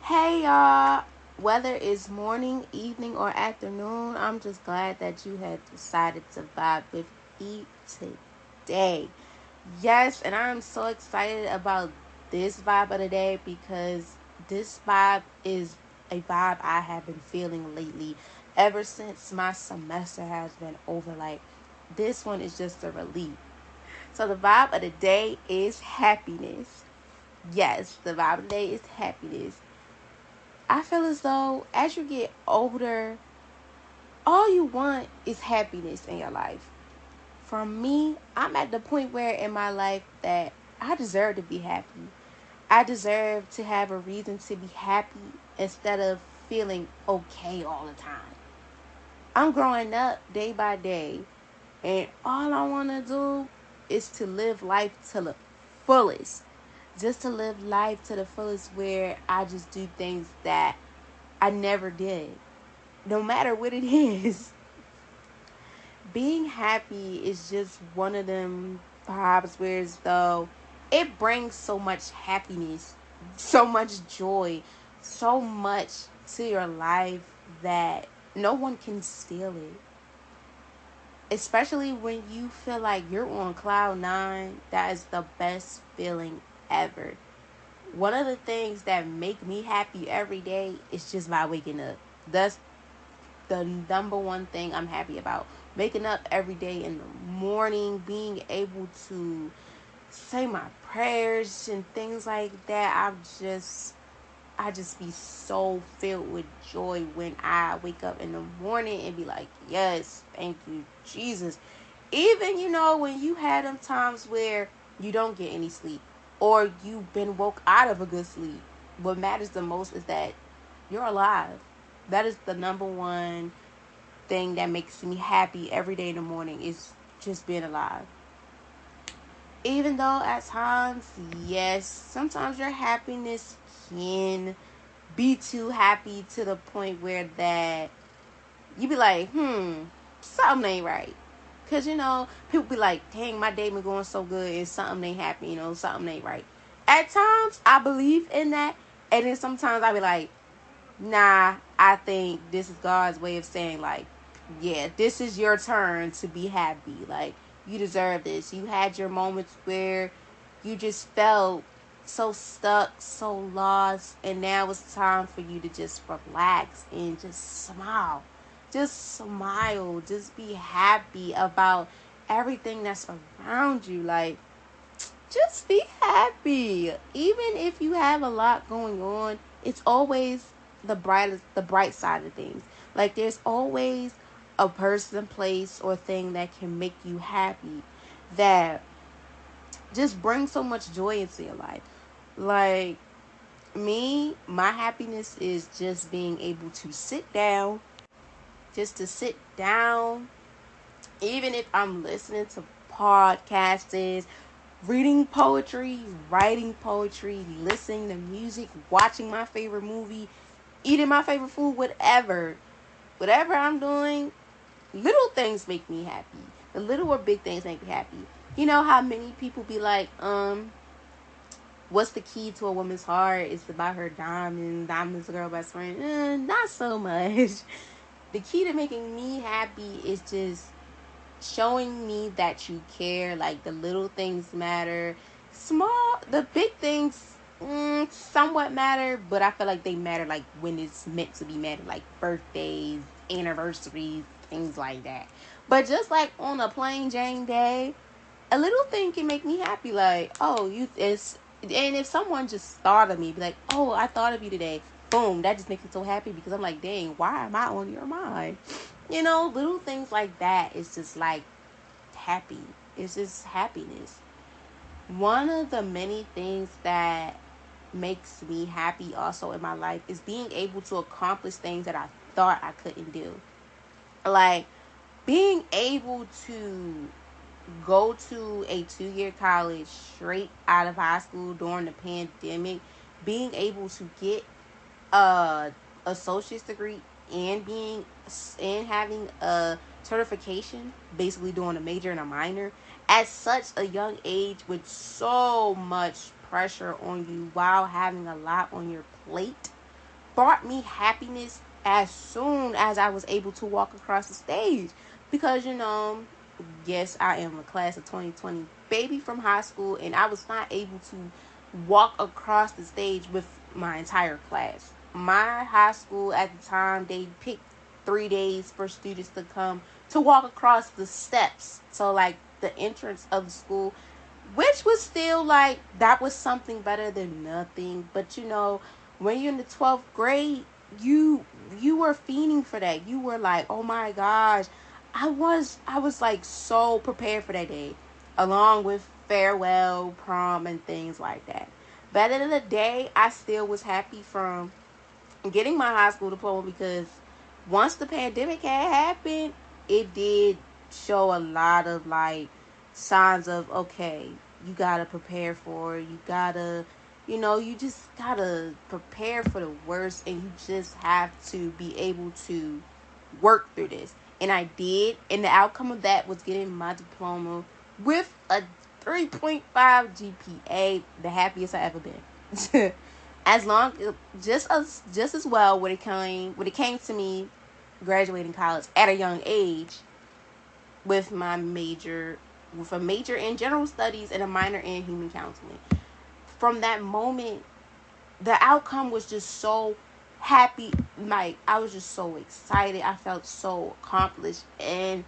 Hey y'all, whether it's morning, evening, or afternoon, I'm just glad that you had decided to vibe with me today. Yes, and I'm so excited about this vibe of the day because this vibe is a vibe I have been feeling lately ever since my semester has been over. Like, this one is just a relief. So, the vibe of the day is happiness. Yes, the vibe of the day is happiness. I feel as though as you get older, all you want is happiness in your life. For me, I'm at the point where in my life that I deserve to be happy. I deserve to have a reason to be happy instead of feeling okay all the time. I'm growing up day by day, and all I want to do is to live life to the fullest. Just to live life to the fullest where I just do things that I never did. No matter what it is, being happy is just one of them vibes where as though it brings so much happiness, so much joy, so much to your life that no one can steal it. Especially when you feel like you're on cloud nine, that is the best feeling ever. One of the things that make me happy every day is just by waking up. That's the number one thing I'm happy about. Waking up every day in the morning, being able to say my prayers and things like that. I just be so filled with joy when I wake up in the morning and be like, yes, thank you, Jesus. Even, when you had them times where you don't get any sleep or you've been woke out of a good sleep, what matters the most is that you're alive. That is the number one thing that makes me happy every day in the morning is just being alive. Even though at times, yes, sometimes your happiness can be too happy to the point where that you be like, something ain't right. Cause people be like, dang, my day been going so good and something ain't happy, something ain't right. At times I believe in that. And then sometimes I be like, nah, I think this is God's way of saying, like, yeah, this is your turn to be happy. Like, you deserve this. You had your moments where you just felt so stuck, so lost, and now it's time for you to just relax and just smile. Just smile. Just be happy about everything that's around you. Like, just be happy. Even if you have a lot going on, it's always the bright side of things. Like there's always a person, place, or thing that can make you happy that just brings so much joy into your life. Like me, my happiness is just being able to sit down, just to sit down, even if I'm listening to podcasts, reading poetry, writing poetry, listening to music, watching my favorite movie, eating my favorite food, whatever I'm doing, little things make me happy. The little or big things make me happy. You know how many people be like, what's the key to a woman's heart? It's about her diamonds. Diamonds, a girl best friend. Not so much. The key to making me happy is just showing me that you care. Like the little things matter. The big things somewhat matter, but I feel like they matter like when it's meant to be matter, like birthdays, anniversaries, things like that. But just like on a plain Jane day, a little thing can make me happy. Like, oh, and if someone just thought of me, be like, oh, I thought of you today. Boom, that just makes me so happy because I'm like, dang, why am I on your mind? Little things like that is just like happy. It's just happiness. One of the many things that makes me happy also in my life is being able to accomplish things that I thought I couldn't do. Like being able to go to a 2 year college straight out of high school during the pandemic, being able to get a associate's degree and having a certification, basically doing a major and a minor at such a young age with so much pressure on you while having a lot on your plate. brought me happiness as soon as I was able to walk across the stage. Because, yes, I am a class of 2020 baby from high school, and I was not able to walk across the stage with my entire class. My high school at the time, they picked 3 days for students to come to walk across the steps. So, like, the entrance of the school, which was still like, that was something better than nothing. But when you're in the 12th grade, you were fiending for that. You were like, oh my gosh, I was like so prepared for that day, along with farewell, prom, and things like that. But at the end of the day, I still was happy from getting my high school diploma, because once the pandemic had happened, it did show a lot of like signs of, okay, you gotta prepare for it. You gotta, you just gotta prepare for the worst, and you just have to be able to work through this. And I did, and the outcome of that was getting my diploma with a 3.5 GPA, the happiest I ever been. As long just as well when it came to me graduating college at a young age, with my major with a major in general studies and a minor in human counseling. From that moment, the outcome was just so happy. Like, I was just so excited. I felt so accomplished, and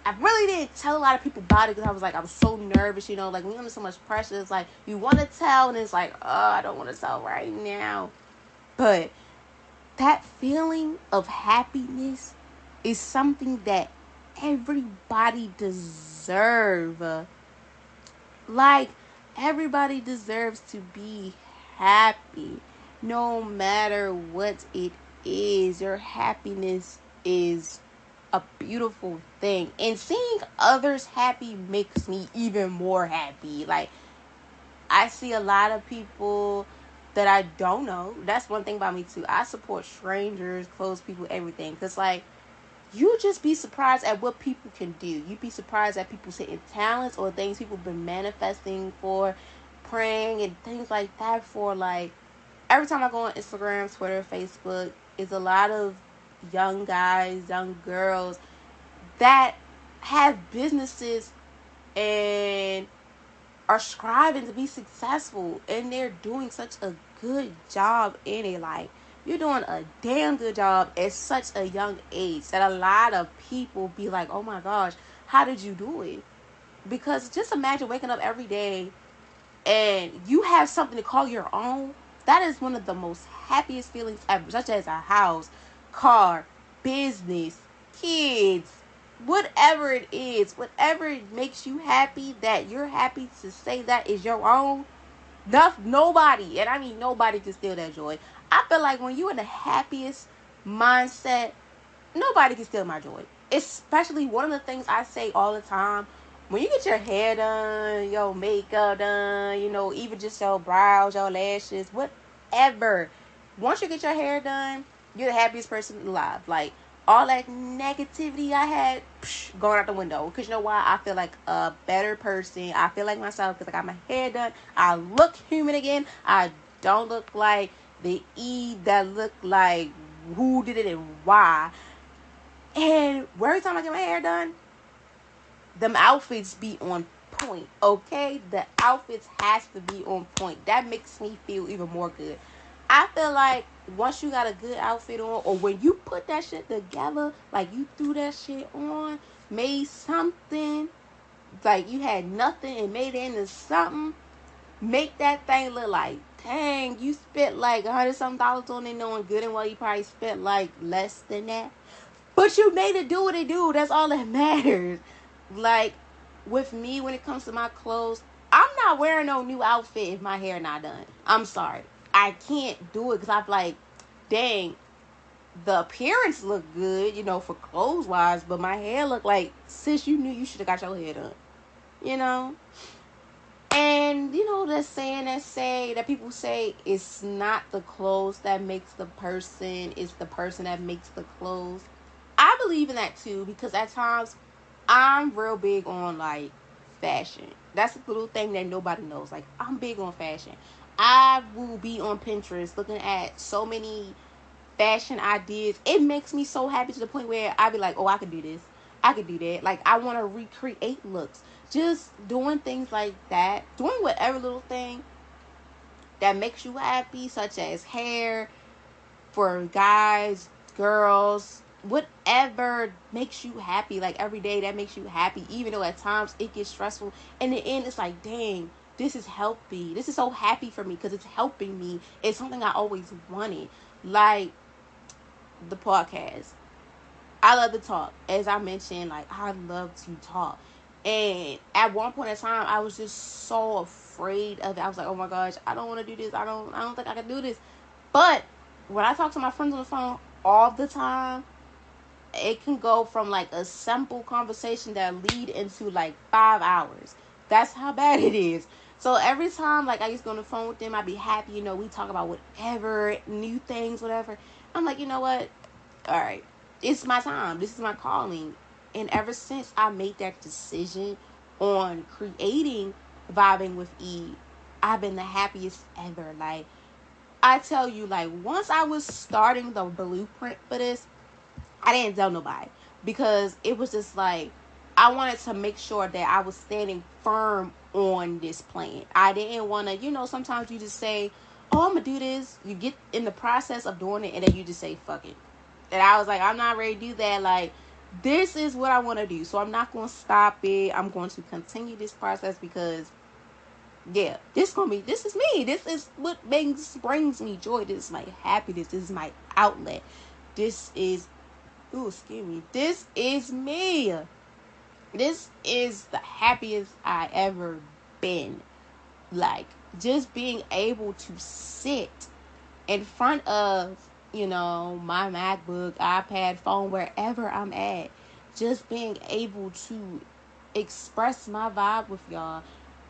I really didn't tell a lot of people about it, because I was so nervous. Like, when you're under so much pressure, it's like you want to tell, and it's like, oh, I don't want to tell right now. But that feeling of happiness is something that everybody deserve. Like, everybody deserves to be happy, no matter what it is. Your happiness is a beautiful thing, and seeing others happy makes me even more happy. Like, I see a lot of people that I don't know. That's one thing about me too. I support strangers, close people, everything. Because, like, you just be surprised at what people can do. You'd be surprised at people's hidden talents, or things people been manifesting for, praying, and things like that for. Like, every time I go on Instagram, Twitter, Facebook, is a lot of young guys, young girls that have businesses and are striving to be successful, and they're doing such a good job in it. Like, you're doing a damn good job at such a young age, that a lot of people be like, oh my gosh, how did you do it? Because just imagine waking up every day and you have something to call your own. That is one of the most happiest feelings ever, such as a house, car, business, kids, whatever it is, whatever makes you happy, that you're happy to say that is your own. Nobody, and I mean nobody, can steal that joy. I feel like when you're in the happiest mindset, nobody can steal my joy. Especially, one of the things I say all the time: when you get your hair done, your makeup done, even just your brows, your lashes, whatever. Once you get your hair done, you're the happiest person alive. Like, all that negativity I had, going out the window. Because you know why? I feel like a better person. I feel like myself because I got my hair done. I look human again. I don't look like the Eve that looked like who did it and why. And every time I get my hair done, them outfits be on point, okay? The outfits has to be on point. That makes me feel even more good. I feel like once you got a good outfit on, or when you put that shit together, like you threw that shit on, made something, like you had nothing and made it into something, make that thing look like, dang, you spent like $100 on it, knowing good and well you probably spent like less than that. But you made it do what it do. That's all that matters. Like, with me, when it comes to my clothes, I'm not wearing no new outfit if my hair not done. I'm sorry. I can't do it, because I'm like, dang, the appearance look good, for clothes wise, but my hair look like, sis, you knew you should have got your hair done. You know? And that saying that people say, it's not the clothes that makes the person, it's the person that makes the clothes. I believe in that too, because at times I'm real big on like fashion. That's a little thing that nobody knows. Like, I'm big on fashion. I will be on Pinterest looking at so many fashion ideas. It makes me so happy to the point where I be like, oh, I could do this. I could do that. Like, I want to recreate looks. Just doing things like that. Doing whatever little thing that makes you happy, such as hair for guys, girls, whatever makes you happy. Like, every day that makes you happy, even though at times it gets stressful. In the end, it's like, dang, this is healthy. This is so happy for me because it's helping me. It's something I always wanted. Like, the podcast. I love to talk. As I mentioned, like, I love to talk. And at one point in time, I was just so afraid of it. I was like, oh my gosh, I don't want to do this. I don't think I can do this. But when I talk to my friends on the phone all the time, it can go from like a simple conversation that lead into like 5 hours. That's how bad it is. So every time like I used to go on the phone with them, I'd be happy, we talk about whatever, new things, whatever. I'm like, you know what? All right, it's my time. This is my calling. And ever since I made that decision on creating Vibing with E, I've been the happiest ever. Like, I tell you, like, once I was starting the blueprint for this, I didn't tell nobody because it was just like I wanted to make sure that I was standing firm on this plan. I didn't want to, sometimes you just say, oh, I'm going to do this. You get in the process of doing it and then you just say, fuck it. And I was like, I'm not ready to do that. Like, this is what I want to do. So I'm not going to stop it. I'm going to continue this process because, yeah, this is me. This is what brings me joy. This is my happiness. This is my outlet. This is, ooh, excuse me. This is me. This is the happiest I ever been. Like, just being able to sit in front of, my MacBook, iPad, phone, wherever I'm at, just being able to express my vibe with y'all.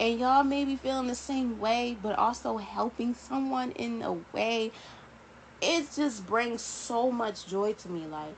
And y'all may be feeling the same way, but also helping someone in a way. It just brings so much joy to me. Like,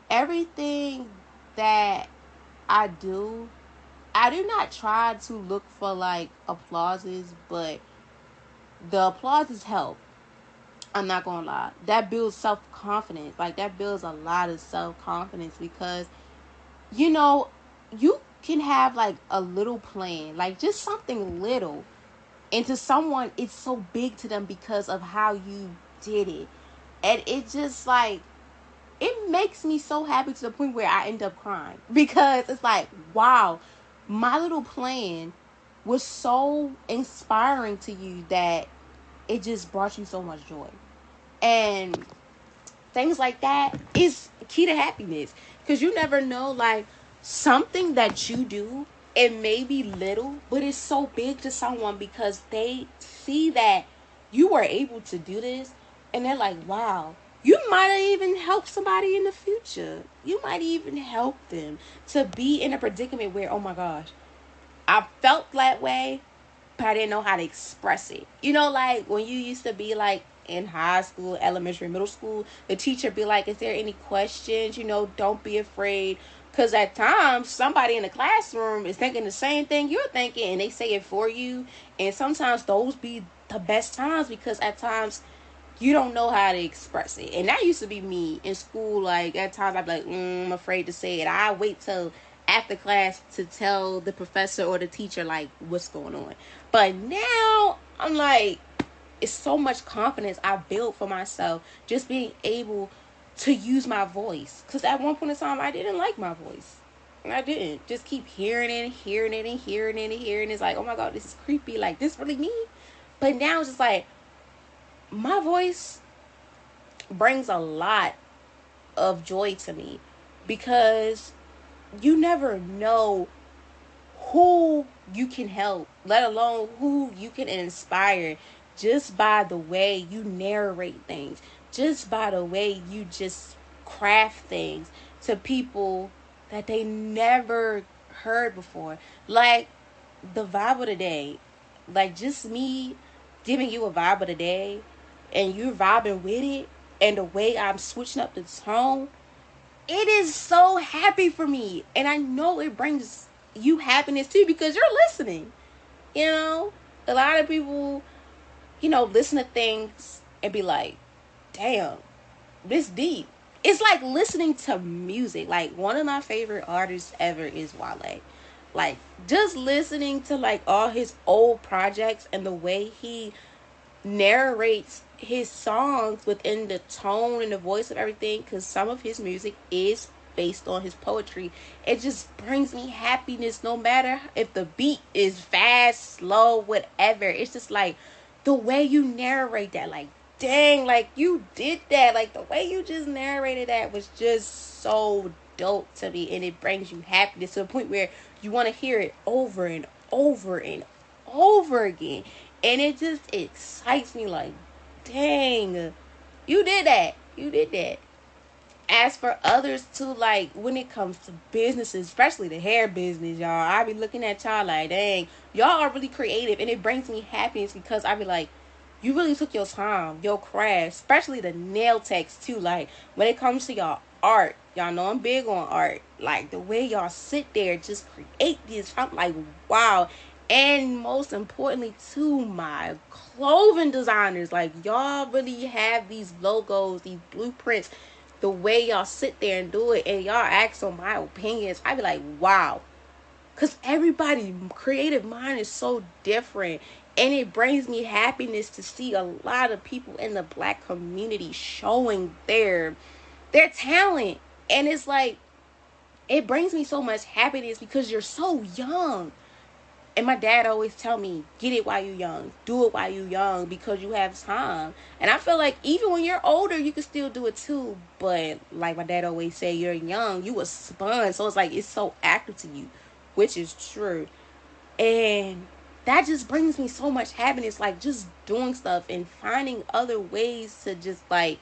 everything that I do not try to look for like applauses, but the applauses help. I'm not gonna lie. That builds self confidence. Like, that builds a lot of self confidence because, you know, you can have like a little plan, like just something little, and to someone it's so big to them because of how you did it. And it just like it makes me so happy to the point where I end up crying because it's like, wow, my little plan was so inspiring to you that it just brought you so much joy. And things like that is key to happiness because you never know, like, something that you do, it may be little, but it's so big to someone because they see that you were able to do this and they're like, wow, you might have even helped somebody in the future. You might even help them to be in a predicament where, oh my gosh, I felt that way, but I didn't know how to express it. Like when you used to be like in high school, elementary, middle school, the teacher be like, is there any questions? Don't be afraid. Because at times, somebody in the classroom is thinking the same thing you're thinking, and they say it for you. And sometimes those be the best times because at times you don't know how to express it. And that used to be me in school. Like, at times I'd be like, I'm afraid to say it. I wait till after class to tell the professor or the teacher, like, what's going on. But now, I'm like, it's so much confidence I built for myself just being able to use my voice. Because at one point in time, I didn't like my voice. I didn't. Just keep hearing it and hearing it and hearing it and hearing it. It's like, oh my God, this is creepy. Like, this really me? But now it's just like, my voice brings a lot of joy to me because you never know who you can help, let alone who you can inspire just by the way you narrate things, just by the way you just craft things to people that they never heard before. Like the vibe of the day, like just me giving you a vibe of the day and you're vibing with it, and the way I'm switching up the tone, it is so happy for me. And I know it brings you happiness too because you're listening. A lot of people, listen to things and be like, damn, This deep. It's like listening to music. Like one of my favorite artists ever is Wale. Like just listening to like all his old projects and the way he narrates his songs within the tone and the voice of everything, because some of his music is based on his poetry. It just brings me happiness no matter if the beat is fast, slow, whatever. It's just like the way you narrate that, like dang, like you did that. Like the way you just narrated that was just so dope to me, and it brings you happiness to the point where you want to hear it over and over and over again. And it just excites me like, dang, you did that. You did that. As for others too, like when it comes to businesses, especially the hair business, y'all, I be looking at y'all like, dang, y'all are really creative, and it brings me happiness because I be like, you really took your time, your craft, especially the nail techs too. Like when it comes to y'all art, y'all know I'm big on art. Like the way y'all sit there, just create this. I'm like, wow. And most importantly, to my clothing designers, like y'all really have these logos, these blueprints, the way y'all sit there and do it, and y'all ask on my opinions, I be like, wow. Because everybody creative mind is so different, and it brings me happiness to see a lot of people in the black community showing their talent. And it's like, it brings me so much happiness because you're so young. And my dad always tell me, get it while you young. Do it while you young because you have time. And I feel like even when you're older, you can still do it too. But like my dad always say, you're young, you a sponge. So it's like, it's so active to you, which is true. And that just brings me so much happiness. Like just doing stuff and finding other ways to just like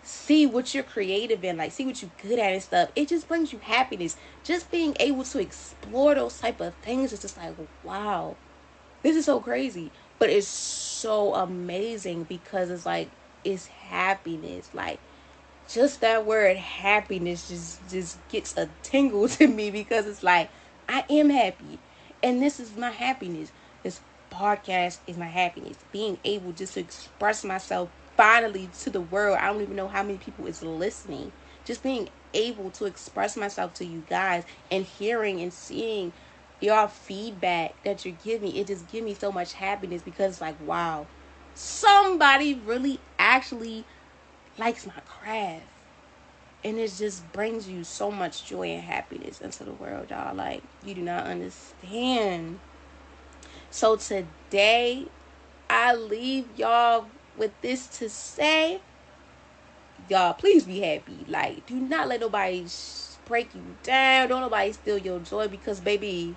see what you're creative in, like see what you're good at and stuff. It just brings you happiness. Just being able to explore those type of things is just like, wow, this is so crazy. But it's so amazing because it's like, it's happiness. Like just that word happiness just gets a tingle to me because it's like, I am happy, and this is my happiness. This podcast is my happiness. Being able just to express myself finally to the world. I don't even know how many people is listening. Just being able to express myself to you guys and hearing and seeing your feedback that you're giving, it just gives me so much happiness because it's like, wow, somebody really actually likes my craft. And it just brings you so much joy and happiness into the world, y'all. Like, you do not understand. So today, I leave y'all with this to say, y'all, please be happy. Like, do not let nobody break you down. Don't nobody steal your joy because, baby,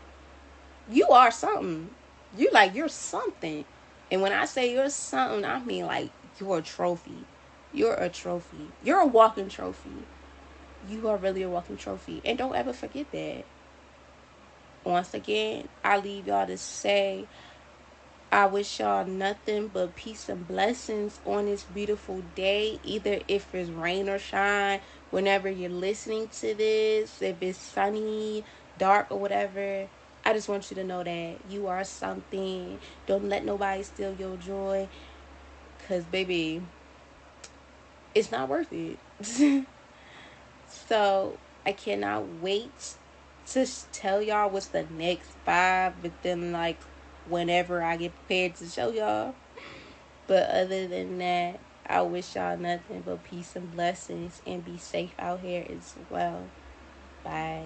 you are something. You're something. And when I say you're something, I mean like you're a trophy. You're a trophy. You're a walking trophy. You are really a walking trophy. And don't ever forget that. Once again, I leave y'all to say, I wish y'all nothing but peace and blessings on this beautiful day, either if it's rain or shine, whenever you're listening to this, if it's sunny, dark, or whatever. I just want you to know that you are something. Don't let nobody steal your joy, because, baby, it's not worth it. So, I cannot wait to tell y'all what's the next vibe, but then, like, whenever I get prepared to show y'all. But other than that, I wish y'all nothing but peace and blessings, and be safe out here as well. Bye.